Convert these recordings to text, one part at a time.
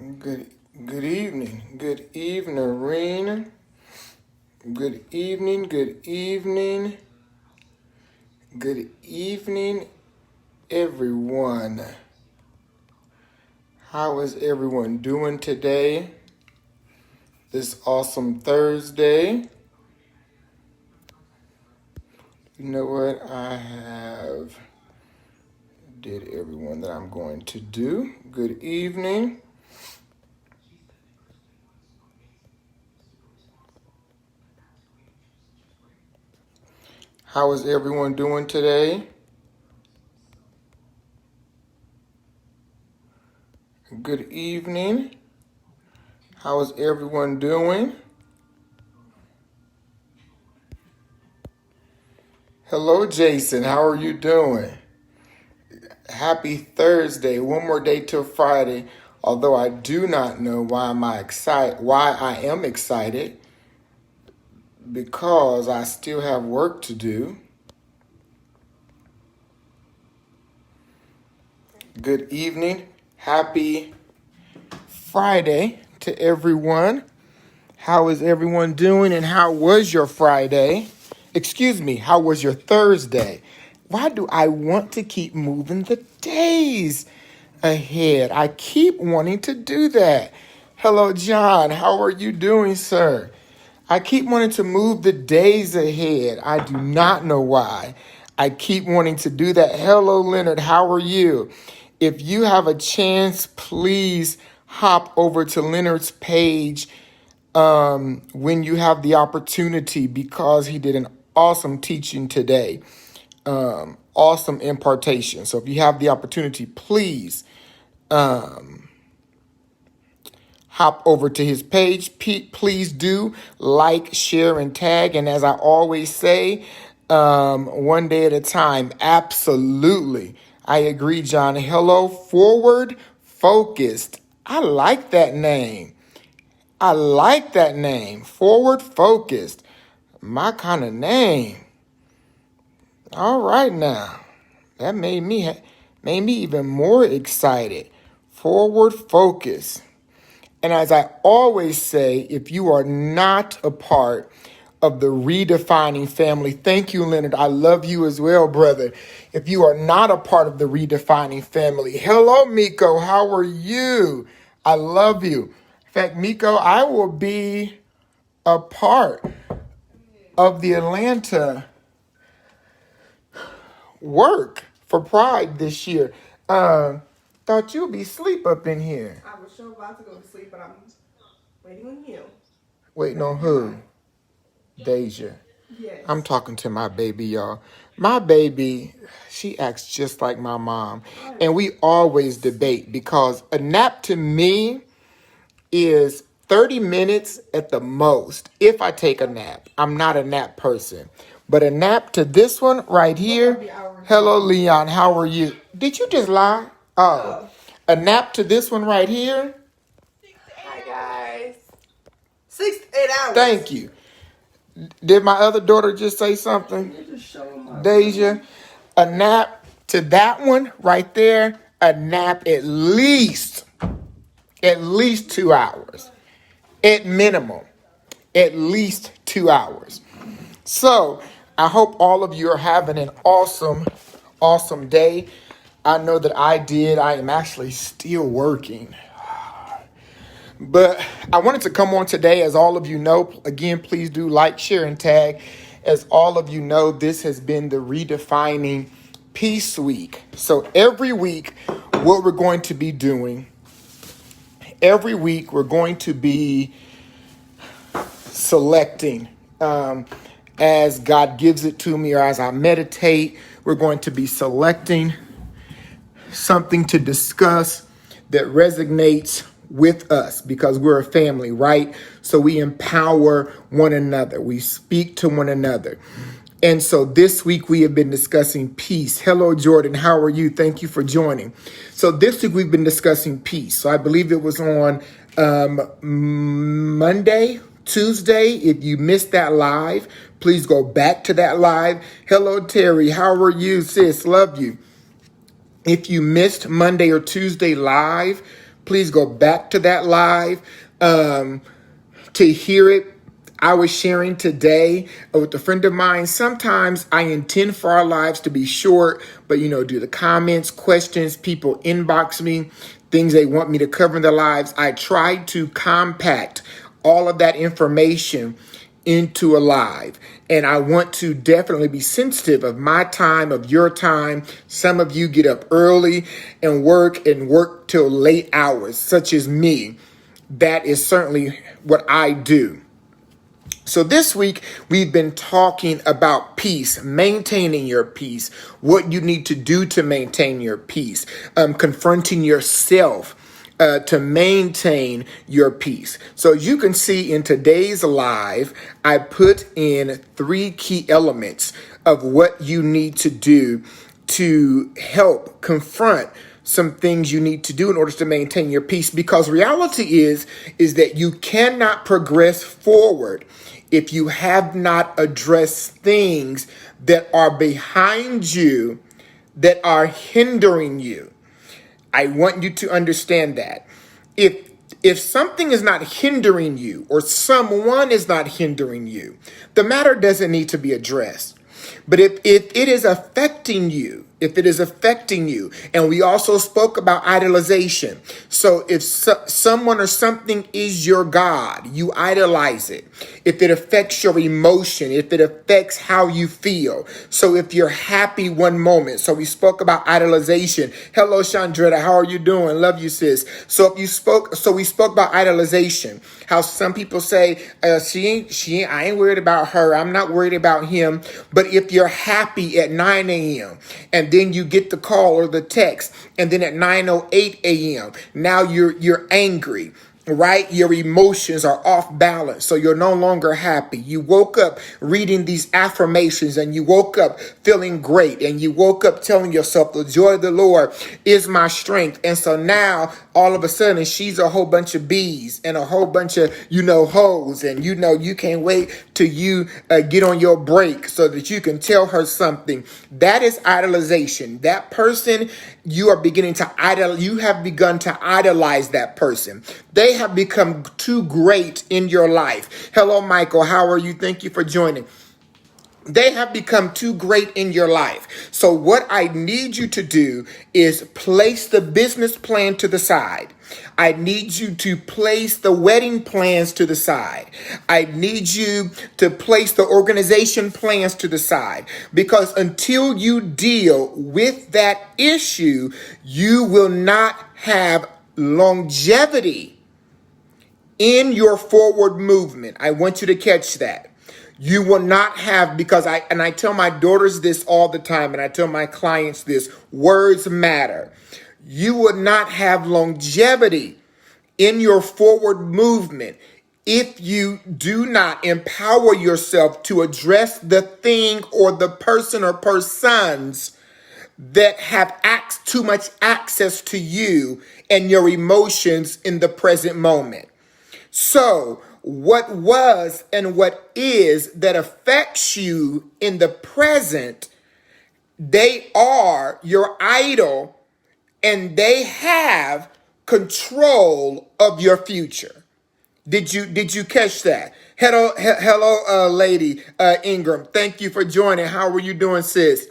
Good evening. Good evening, Irene. Good evening. Good evening. Good evening, everyone. How is everyone doing today? This awesome Thursday. You know what? I have did everyone that I'm going to do. Good evening. How is everyone doing today? Good evening. How is everyone doing? Hello, Jason. How are you doing? Happy Thursday. One more day till Friday. Although I do not know why I am excited, because I still have work to do. Good evening. Happy Friday to everyone. How is everyone doing, and how was your Friday? Excuse me, how was your Thursday? Why do I want to keep moving the days ahead? I keep wanting to do that. Hello, John. How are you doing, sir? I keep wanting to move the days ahead. I do not know why. I keep wanting to do that. Hello, Leonard. How are you? If you have a chance, please hop over to Leonard's page when you have the opportunity, because he did an awesome teaching today. Awesome impartation. So if you have the opportunity, please hop over to his page. Please do like, share, and tag. And as I always say, one day at a time. Absolutely. I agree, John. Hello, Forward Focused. I like that name. Forward Focused. My kind of name. All right now. That made me even more excited. Forward Focus. And as I always say, if you are not a part of the Redefining family, thank you, Leonard. I love you as well, brother. If you are not a part of the Redefining family, hello, Miko. How are you? I love you. In fact, Miko, I will be a part of the Atlanta work for Pride this year. Thought you'd be asleep up in here. I was sure about to go to sleep, but I'm waiting on you. Waiting on who? Deja. Yes. I'm talking to my baby, y'all. My baby, she acts just like my mom. And we always debate, because a nap to me is 30 minutes at the most if I take a nap. I'm not a nap person. But a nap to this one right here. Hello, Leon. How are you? Did you just lie? Oh. A nap to this one right here. Hi, guys. 6 to 8 hours. Thank you. Did my other daughter just say something? Deja. A nap to that one right there. A nap at least 2 hours. At minimum. At least 2 hours. So I hope all of you are having an awesome day. I know that I did. I am actually still working. But I wanted to come on today, as all of you know. Again, please do like, share, and tag. As all of you know, this has been the Redefining Peace Week. So every week, what we're going to be doing, we're going to be selecting as God gives it to me, or as I meditate. We're going to be selecting something to discuss that resonates with us, because we're a family, right? So we empower one another. We speak to one another. And so this week we have been discussing peace. Hello, Jordan. How are you? Thank you for joining. So this week we've been discussing peace. So I believe it was on Monday, Tuesday. If you missed that live, please go back to that live. Hello, Terry. How are you, sis? Love you. If you missed Monday or Tuesday live, Please go back to that live to hear it. I was sharing today with a friend of mine. Sometimes I intend for our lives to be short, but due to comments, questions, people inbox me, things they want me to cover in their lives. I try to compact all of that information into a live. And I want to definitely be sensitive of my time, of your time. Some of you get up early and work till late hours, such as me. That is certainly what I do. So this week, we've been talking about peace, maintaining your peace, what you need to do to maintain your peace, confronting yourself to maintain your peace. So you can see in today's live, I put in 3 key elements of what you need to do to help confront some things you need to do in order to maintain your peace, because reality is that you cannot progress forward if you have not addressed things that are behind you that are hindering you. I want you to understand that. If something is not hindering you or someone is not hindering you, the matter doesn't need to be addressed. But if it is affecting you, and we also spoke about idolization. So if someone or something is your God, you idolize it. If it affects your emotion, if it affects how you feel. So if you're happy one moment, so we spoke about idolization. Hello, Chandretta, how are you doing? Love you, sis. So we spoke about idolization. How some people say, I ain't worried about her. I'm not worried about him. But if you're happy at 9 a.m. and then you get the call or the text, and then at 9:08 a.m. now you're angry. Right? Your emotions are off balance. So you're no longer happy. You woke up reading these affirmations and you woke up feeling great and you woke up telling yourself the joy of the Lord is my strength. And so now all of a sudden she's a whole bunch of bees and a whole bunch of, hoes. And you can't wait till you get on your break so that you can tell her something. That is idolization. That person you have begun to idolize that person. They have become too great in your life. Hello, Michael. How are you? Thank you for joining. They have become too great in your life. So what I need you to do is place the business plan to the side. I need you to place the wedding plans to the side. I need you to place the organization plans to the side, because until you deal with that issue, you will not have longevity in your forward movement. I want you to catch that. You will not have, because I tell my daughters this all the time, and I tell my clients this, words matter. You will not have longevity in your forward movement if you do not empower yourself to address the thing or the person or persons that have too much access to you and your emotions in the present moment. So what was and what is that affects you in the present, they are your idol and they have control of your future. Did you catch that? Hello, lady Ingram. Thank you for joining. How are you doing, sis?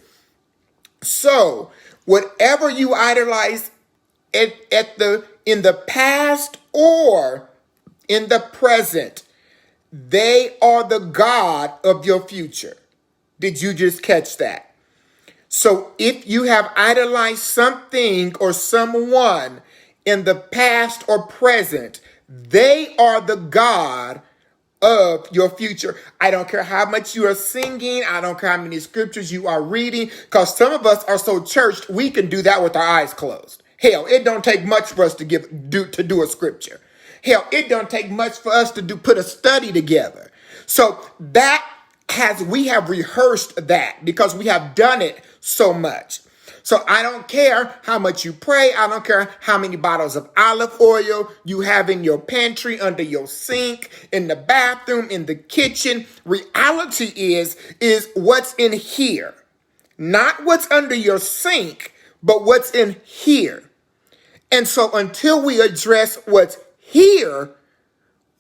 So whatever you idolize in the past or in the present, they are the God of your future. Did you just catch that? So if you have idolized something or someone in the past or present, they are the God of your future. I don't care how much you are singing. I don't care how many scriptures you are reading, because some of us are so churched, we can do that with our eyes closed. Hell, it don't take much for us to do a scripture. Hell, it don't take much for us to put a study together. So we have rehearsed that because we have done it so much. So I don't care how much you pray. I don't care how many bottles of olive oil you have in your pantry, under your sink, in the bathroom, in the kitchen. Reality is what's in here. Not what's under your sink, but what's in here. And so until we address what's here,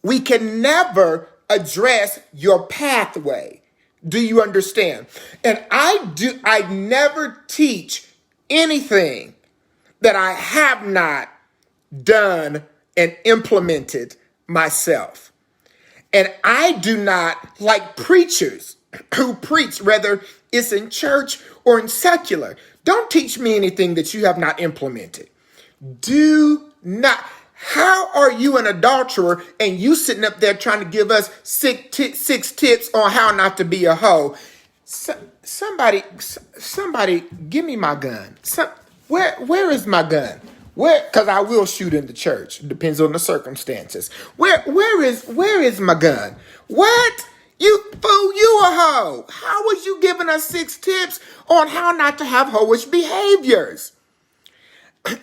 we can never address your pathway. Do you understand? And I never teach anything that I have not done and implemented myself. And I do not like preachers who preach, whether it's in church or in secular. Don't teach me anything that you have not implemented. Do not. How are you an adulterer and you sitting up there trying to give us six tips on how not to be a hoe? Somebody, give me my gun. Where is my gun? Where? Because I will shoot in the church. Depends on the circumstances. Where is my gun? What? You fool, you a hoe. How was you giving us 6 tips on how not to have hoish behaviors?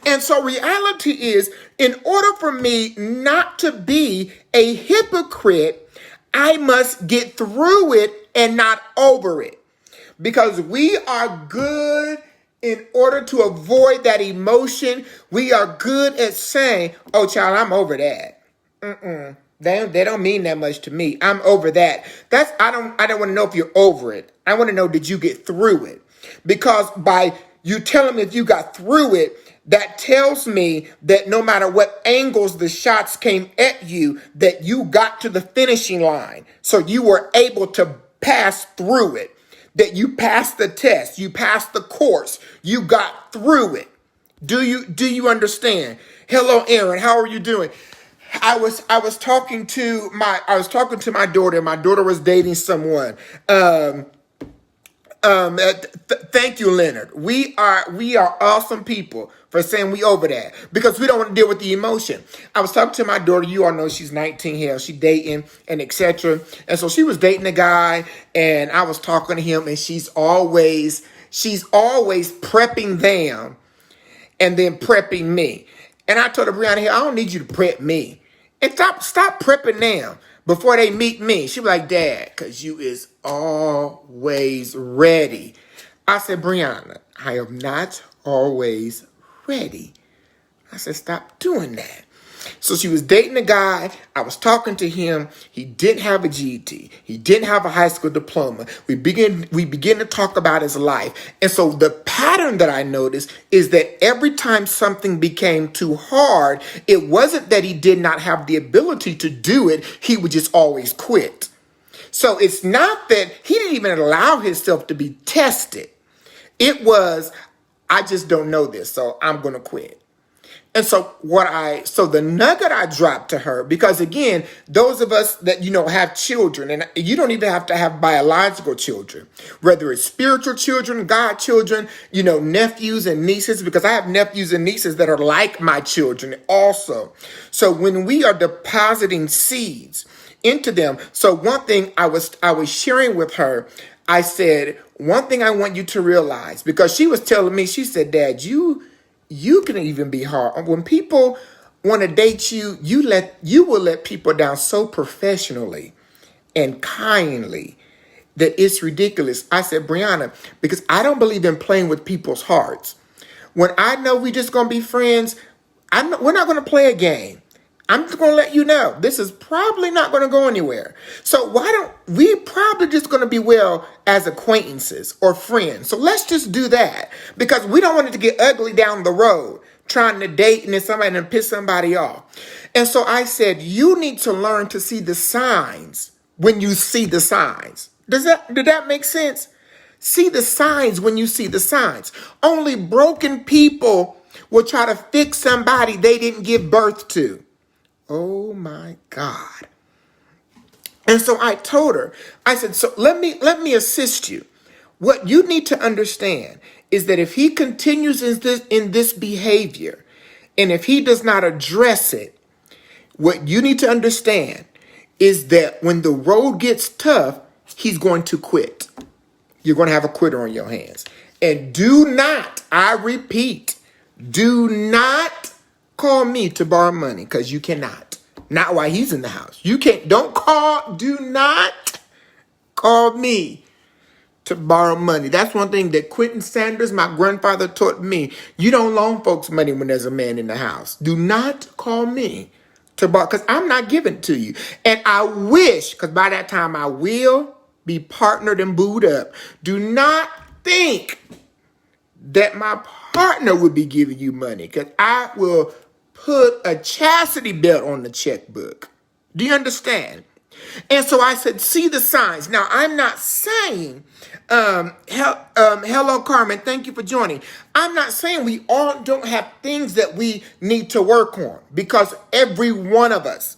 And so reality is, in order for me not to be a hypocrite, I must get through it and not over it. Because we are good in order to avoid that emotion. We are good at saying, oh, child, I'm over that. They don't mean that much to me. I'm over that. I don't want to know if you're over it. I want to know, did you get through it? Because by you telling me if you got through it, that tells me that no matter what angles the shots came at you, that you got to the finishing line. So you were able to pass through it, that you passed the test, you passed the course, you got through it. Do you understand? Hello, Aaron. How are you doing? I was talking to my daughter. My daughter was dating someone. Thank you, Leonard. We are awesome people for saying we over that, because we don't want to deal with the emotion. I was talking to my daughter. You all know she's 19. Hell, she dating and etc. And so she was dating a guy, and I was talking to him, and she's always prepping them and then prepping me. And I told her, Brianna, I don't need you to prep me. And stop prepping them before they meet me. She was like, Dad, because you is always ready. I said, Brianna, I am not always ready. I said, stop doing that. So she was dating a guy. I was talking to him. He didn't have a GED. He didn't have a high school diploma. We begin to talk about his life. And so the pattern that I noticed is that every time something became too hard, it wasn't that he did not have the ability to do it. He would just always quit. So it's not that he didn't even allow himself to be tested. It was, I just don't know this, so I'm going to quit. And so the nugget I dropped to her, because again, those of us that, have children, and you don't even have to have biological children, whether it's spiritual children, God children, nephews and nieces, because I have nephews and nieces that are like my children also. So when we are depositing seeds into them, so one thing I was sharing with her, I said, one thing I want you to realize, because she was telling me, she said, Dad, you can even be hard. When people want to date you, you will let people down so professionally and kindly that it's ridiculous. I said, Brianna, because I don't believe in playing with people's hearts. When I know we just going to be friends, we're not going to play a game. I'm just going to let you know, this is probably not going to go anywhere. So we probably just going to be well as acquaintances or friends. So let's just do that, because we don't want it to get ugly down the road, trying to date and then somebody and piss somebody off. And so I said, you need to learn to see the signs when you see the signs. Did that make sense? See the signs when you see the signs. Only broken people will try to fix somebody they didn't give birth to. Oh my God. And so I told her, I said, so let me assist you. What you need to understand is that if he continues in this behavior, and if he does not address it, what you need to understand is that when the road gets tough, he's going to quit. You're going to have a quitter on your hands. And do not, I repeat, do not call me to borrow money, because you cannot. Not while he's in the house. You can't. Do not call me to borrow money. That's one thing that Quentin Sanders, my grandfather, taught me. You don't loan folks money when there's a man in the house. Do not call me to borrow, because I'm not giving it to you. And I wish, because by that time I will be partnered and booed up. Do not think that my partner would be giving you money, because I will put a chastity belt on the checkbook. Do you understand? And so I said, see the signs. Now, I'm not saying, hello, Carmen, thank you for joining. I'm not saying we all don't have things that we need to work on, because every one of us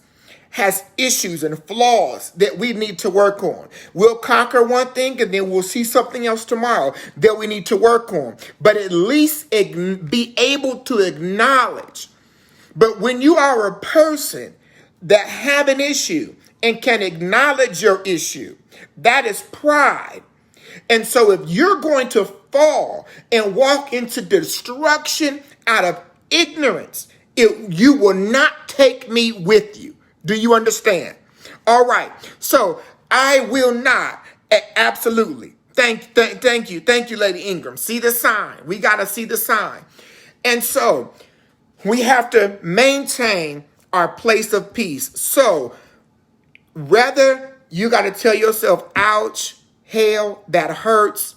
has issues and flaws that we need to work on. We'll conquer one thing and then we'll see something else tomorrow that we need to work on. But at least be able to acknowledge. But when you are a person that have an issue and can acknowledge your issue, that is pride. And so if you're going to fall and walk into destruction out of ignorance, you will not take me with you. Do you understand? All right. So I will not. Absolutely. Thank you. Thank you, Lady Ingram. See the sign. We got to see the sign. And so we have to maintain our place of peace. So whether you got to tell yourself, ouch, hell, that hurts,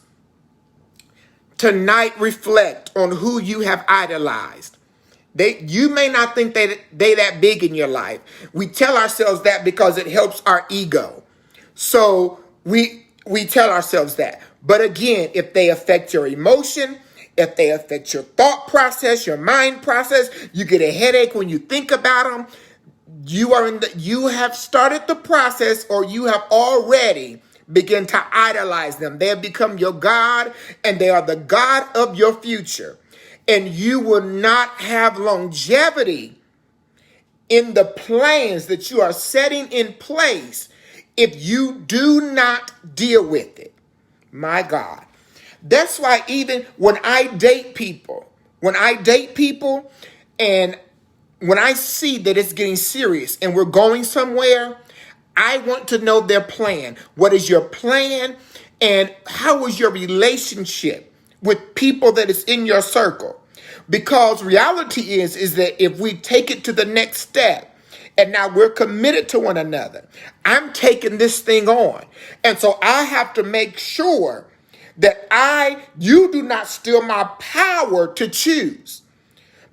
tonight reflect on who you have idolized. You may not think they that big in your life. We tell ourselves that because it helps our ego. So we tell ourselves that. But again, if they affect your emotion, if they affect your thought process, your mind process, you get a headache when you think about them, you have started the process, or you have already begun to idolize them. They have become your God, and they are the God of your future. And you will not have longevity in the plans that you are setting in place if you do not deal with it. My God. That's why even when I date people and when I see that it's getting serious and we're going somewhere, I want to know their plan. What is your plan? And how is your relationship with people that is in your circle? Because reality is that if we take it to the next step, and now we're committed to one another, I'm taking this thing on. And so I have to make sure that you do not steal my power to choose.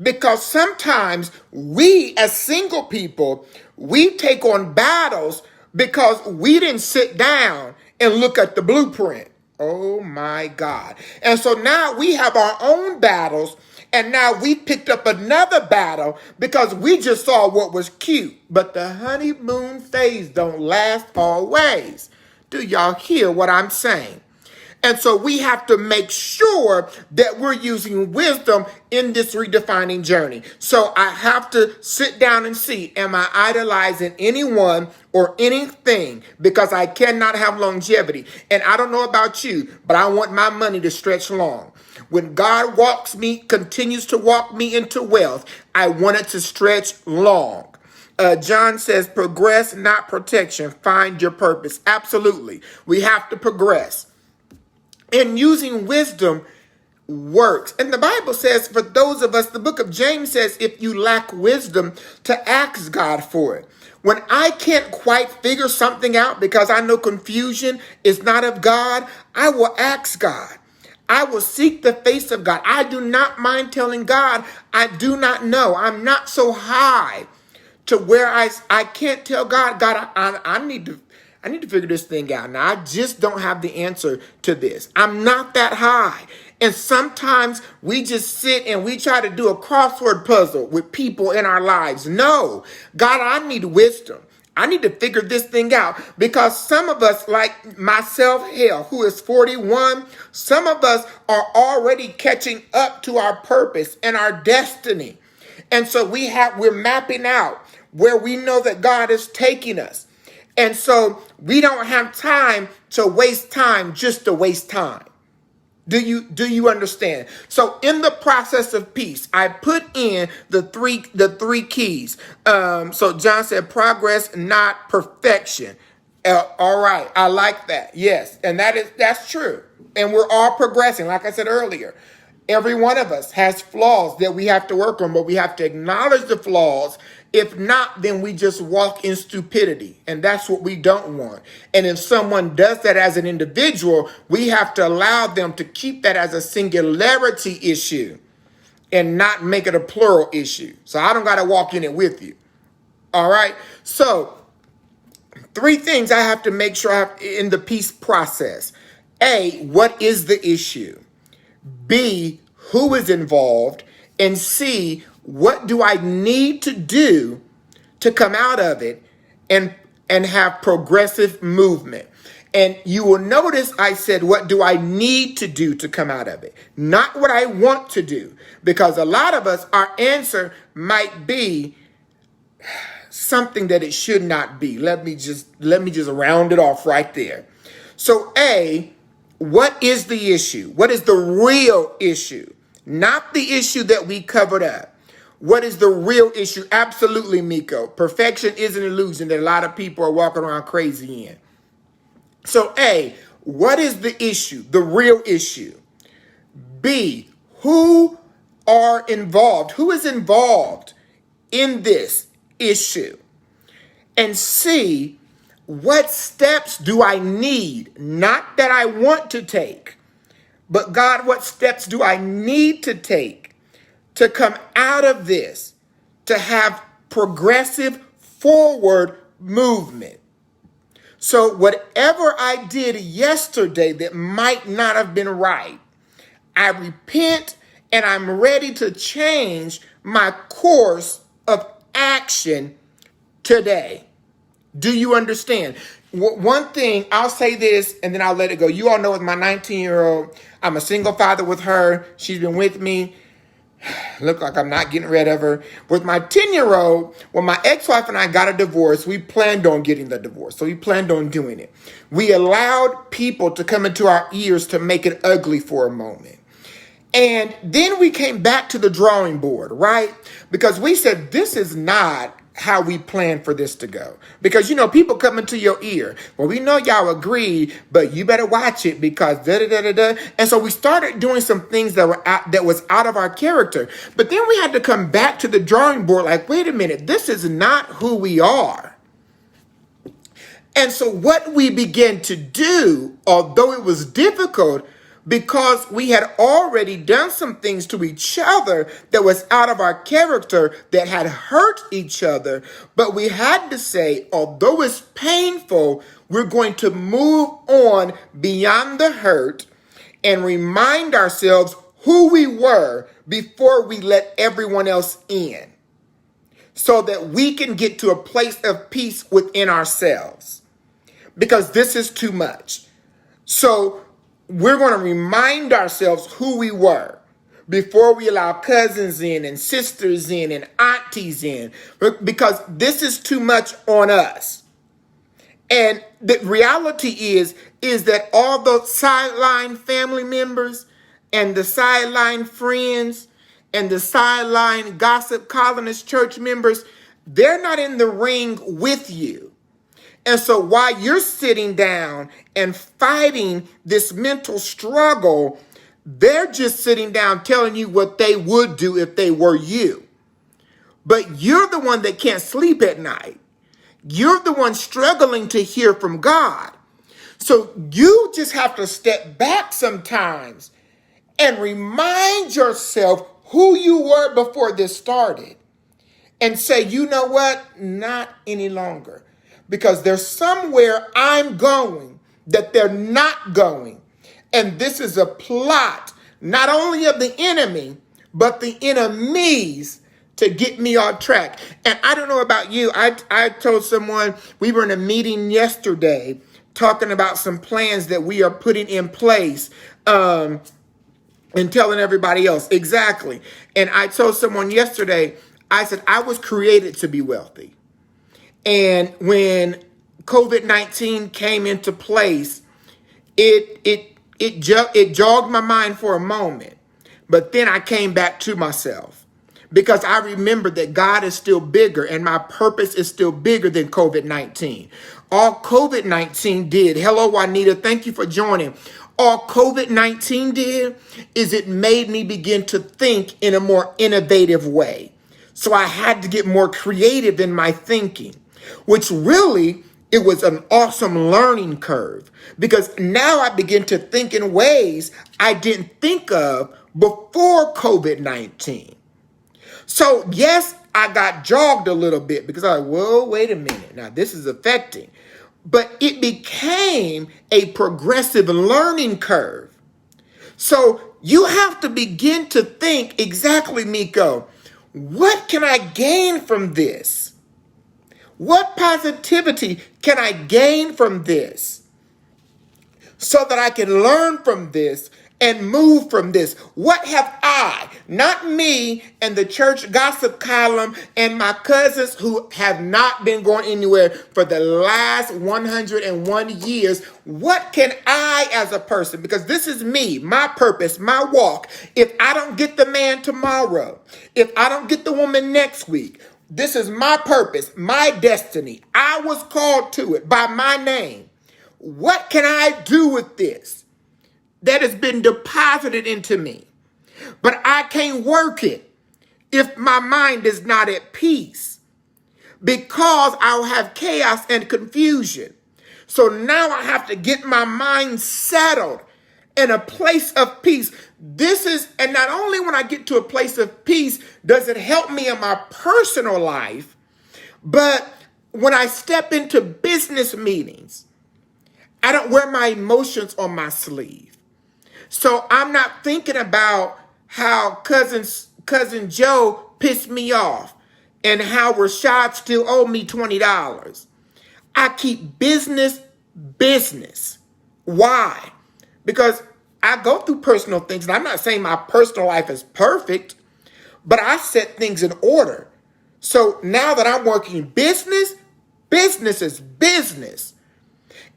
Because sometimes we as single people, we take on battles because we didn't sit down and look at the blueprint. Oh my God. And so now we have our own battles, and now we picked up another battle because we just saw what was cute. But the honeymoon phase don't last always. Do y'all hear what I'm saying? And so we have to make sure that we're using wisdom in this redefining journey. So I have to sit down and see, am I idolizing anyone or anything? Because I cannot have longevity. And I don't know about you, but I want my money to stretch long. When God continues to walk me into wealth, I want it to stretch long. John says, progress, not protection. Find your purpose. Absolutely. We have to progress. And using wisdom works. And the Bible says, for those of us, the book of James says, if you lack wisdom, to ask God for it. When I can't quite figure something out because I know confusion is not of God, I will ask God. I will seek the face of God. I do not mind telling God, I do not know. I'm not so high to where I can't tell God, I need to figure this thing out. Now, I just don't have the answer to this. I'm not that high. And sometimes we just sit and we try to do a crossword puzzle with people in our lives. No, God, I need wisdom. I need to figure this thing out, because some of us, like myself, who is 41, some of us are already catching up to our purpose and our destiny. And so we're mapping out where we know that God is taking us. And so we don't have time to waste time just to waste time. Do you understand? So in the process of peace, I put in the three keys. So John said progress, not perfection. All right, I like that. Yes, and that's true. And we're all progressing. Like I said earlier, every one of us has flaws that we have to work on, but we have to acknowledge the flaws. If not, then we just walk in stupidity, and that's what we don't want. And if someone does that as an individual, we have to allow them to keep that as a singularity issue and not make it a plural issue. So I don't got to walk in it with you. All right. So 3 things I have to make sure I have in the peace process. A, what is the issue? B, who is involved? And C, what do I need to do to come out of it and have progressive movement? And you will notice I said, what do I need to do to come out of it? Not what I want to do. Because a lot of us, our answer might be something that it should not be. Let me just round it off right there. So A, what is the issue? What is the real issue? Not the issue that we covered up. What is the real issue? Absolutely, Miko. Perfection is an illusion that a lot of people are walking around crazy in. So A, what is the issue? The real issue. B, who are involved? Who is involved in this issue? And C, what steps do I need? Not that I want to take, but God, what steps do I need to take to come out of this, to have progressive forward movement? So whatever I did yesterday that might not have been right, I repent and I'm ready to change my course of action today. Do you understand? One thing, I'll say this and then I'll let it go. You all know with my 19-year-old, I'm a single father with her. She's been with me. Look like I'm not getting rid of her. With my 10-year-old, when my ex-wife and I got a divorce, we planned on getting the divorce. So we planned on doing it. We allowed people to come into our ears to make it ugly for a moment. And then we came back to the drawing board, right? Because we said, this is not how we planned for this to go. Because, people come into your ear. Well, we know y'all agree, but you better watch it because da-da-da-da-da. And so we started doing some things that was out of our character. But then we had to come back to the drawing board like, wait a minute, this is not who we are. And so what we began to do, although it was difficult, because we had already done some things to each other that was out of our character, that had hurt each other. But we had to say, although it's painful, we're going to move on beyond the hurt and remind ourselves who we were before we let everyone else in, so that we can get to a place of peace within ourselves. Because this is too much. So we're going to remind ourselves who we were before we allow cousins in and sisters in and aunties in, because this is too much on us. And the reality is that all those sideline family members and the sideline friends and the sideline gossip columnist church members, they're not in the ring with you. And so while you're sitting down and fighting this mental struggle, they're just sitting down telling you what they would do if they were you. But you're the one that can't sleep at night. You're the one struggling to hear from God. So you just have to step back sometimes and remind yourself who you were before this started. And say, you know what? Not any longer. Because there's somewhere I'm going that they're not going. And this is a plot, not only of the enemy, but the enemies to get me off track. And I don't know about you. I told someone, we were in a meeting yesterday talking about some plans that we are putting in place and telling everybody else. Exactly. And I told someone yesterday, I said, I was created to be wealthy. And when COVID-19 came into place, it jogged my mind for a moment. But then I came back to myself because I remember that God is still bigger and my purpose is still bigger than COVID-19. All COVID-19 did, hello Juanita, thank you for joining. All COVID-19 did is it made me begin to think in a more innovative way. So I had to get more creative in my thinking, which really, it was an awesome learning curve because now I begin to think in ways I didn't think of before COVID-19. So yes, I got jogged a little bit because I was like, whoa, wait a minute. Now this is affecting. But it became a progressive learning curve. So you have to begin to think exactly, Miko, what can I gain from this? What positivity can I gain from this so that I can learn from this and move from this? What have I, not me and the church gossip column and my cousins who have not been going anywhere for the last 101 years, what can I as a person, because this is me, my purpose, my walk. If I don't get the man tomorrow, if I don't get the woman next week, this is my purpose, my destiny. I was called to it by my name. What can I do with this that has been deposited into me? But I can't work it if my mind is not at peace, because I'll have chaos and confusion. So now I have to get my mind settled in a place of peace. And not only when I get to a place of peace does it help me in my personal life, but when I step into business meetings, I don't wear my emotions on my sleeve. So I'm not thinking about how cousin Joe pissed me off and how Rashad still owed me $20. I keep business. Why? Because I go through personal things, and I'm not saying my personal life is perfect, but I set things in order. So now that I'm working business is business.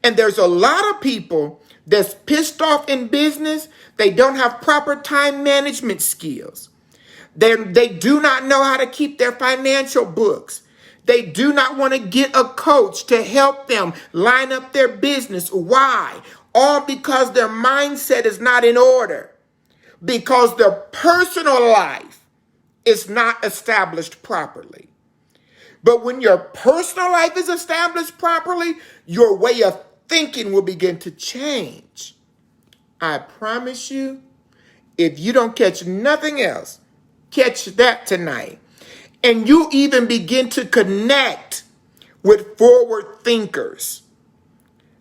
And there's a lot of people that's pissed off in business. They don't have proper time management skills. They do not know how to keep their financial books. They do not want to get a coach to help them line up their business. Why? All because their mindset is not in order. Because their personal life is not established properly. But when your personal life is established properly, your way of thinking will begin to change. I promise you, if you don't catch nothing else, catch that tonight. And you even begin to connect with forward thinkers.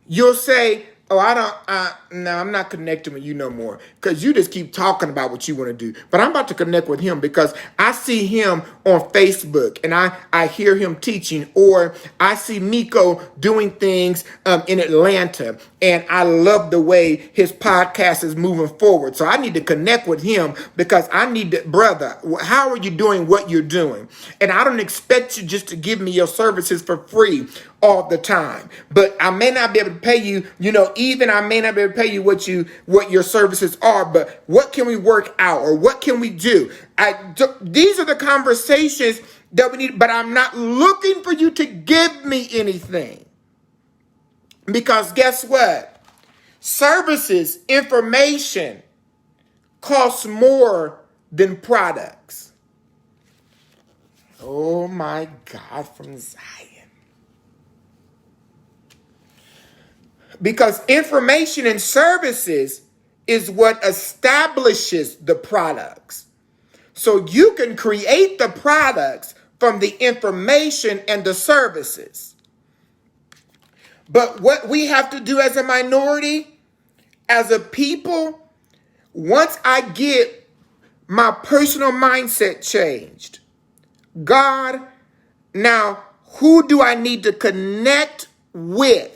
You'll say, oh, I'm not connecting with you no more, because you just keep talking about what you want to do. But I'm about to connect with him because I see him on Facebook and I hear him teaching, or I see Miko doing things in Atlanta, and I love the way his podcast is moving forward. So I need to connect with him because I need to, brother, how are you doing what you're doing? And I don't expect you just to give me your services for free all the time, but I may not be able to pay you, even I may not be able to pay you what your services are, but what can we work out, or what can we do? These are the conversations that we need, but I'm not looking for you to give me anything, because guess what? Services, information costs more than products. Oh my God, from Zion. Because information and services is what establishes the products. So you can create the products from the information and the services. But what we have to do as a minority, as a people, once I get my personal mindset changed, God, now who do I need to connect with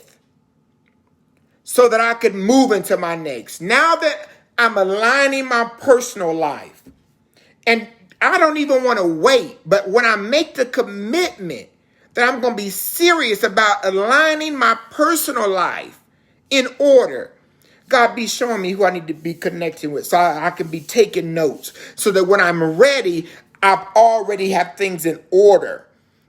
so that I can move into my next? Now that I'm aligning my personal life, and I don't even want to wait, but when I make the commitment that I'm going to be serious about aligning my personal life in order, God be showing me who I need to be connecting with so I can be taking notes, so that when I'm ready, I've already have things in order,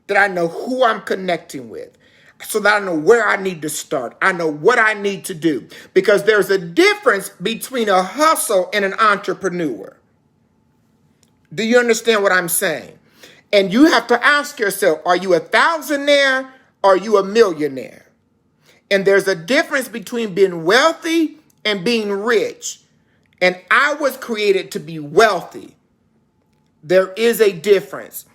that I know who I'm connecting with, so that I know where I need to start. I know what I need to do, because there's a difference between a hustle and an entrepreneur. Do you understand what I'm saying? And you have to ask yourself, are you a thousandaire or are you a millionaire? And there's a difference between being wealthy and being rich. And I was created to be wealthy. There is a difference.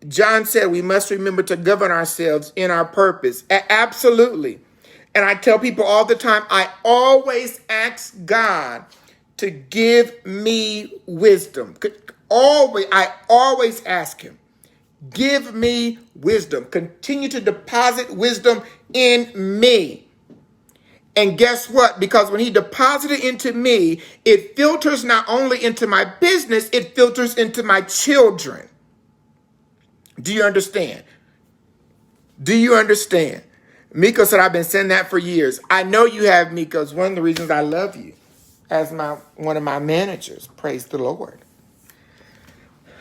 John said we must remember to govern ourselves in our purpose. Absolutely. And I tell people all the time, I always ask God to give me wisdom. I always ask him, give me wisdom. Continue to deposit wisdom in me. And guess what? Because when he deposited into me, it filters not only into my business, it filters into my children. Do you understand? Do you understand? Miko said, I've been saying that for years. I know you have, Miko. It's one of the reasons I love you as one of my managers. Praise the Lord.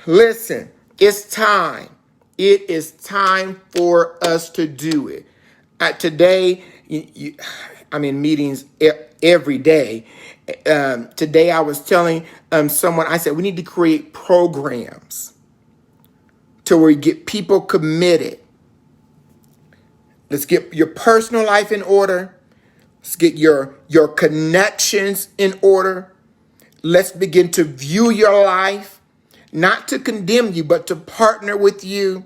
Listen, it's time. It is time for us to do it. Today, I'm in meetings every day. Today, I was telling someone, I said, we need to create programs to where we get people committed. Let's get your personal life in order. Let's get your connections in order. Let's begin to view your life, not to condemn you, but to partner with you.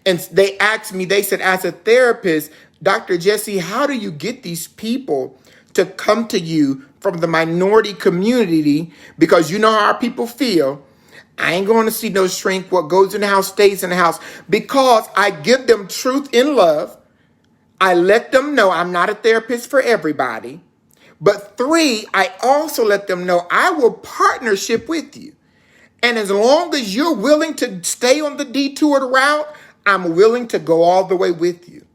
And they asked me, they said, as a therapist, Dr. Jesse, how do you get these people to come to you from the minority community? Because you know how our people feel. I ain't going to see no shrink. What goes in the house stays in the house. Because I give them truth in love. I let them know I'm not a therapist for everybody. But 3, I also let them know I will partnership with you. And as long as you're willing to stay on the detoured route, I'm willing to go all the way with you.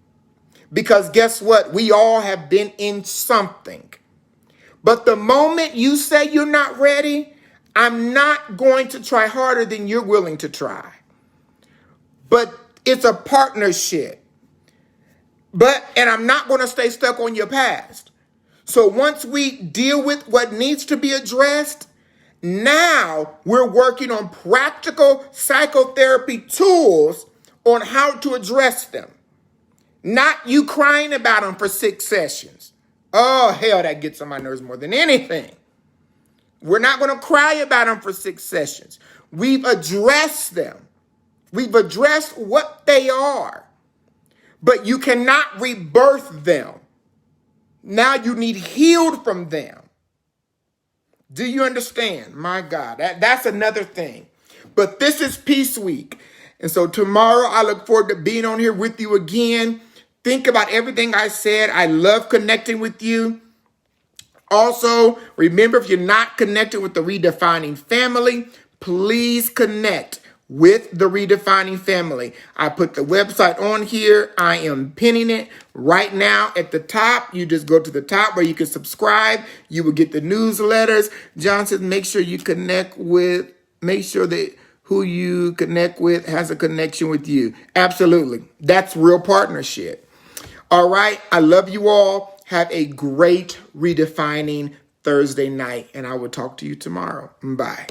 Because guess what? We all have been in something. But the moment you say you're not ready, I'm not going to try harder than you're willing to try. But it's a partnership. And I'm not going to stay stuck on your past. So once we deal with what needs to be addressed, now we're working on practical psychotherapy tools on how to address them. Not you crying about them for 6 sessions. Oh, hell, that gets on my nerves more than anything. We're not going to cry about them for 6 sessions. We've addressed them. We've addressed what they are. But you cannot rebirth them. Now you need healed from them. Do you understand? My God, that's another thing. But this is Peace Week. And so tomorrow I look forward to being on here with you again. Think about everything I said. I love connecting with you. Also, remember, if you're not connected with the Redefining family, please connect with the Redefining family. I put the website on here. I am pinning it right now at the top. You just go to the top where you can subscribe. You will get the newsletters. John says, make sure that who you connect with has a connection with you. Absolutely. That's real partnership. All right. I love you all. Have a great Redefining Thursday night, and I will talk to you tomorrow. Bye.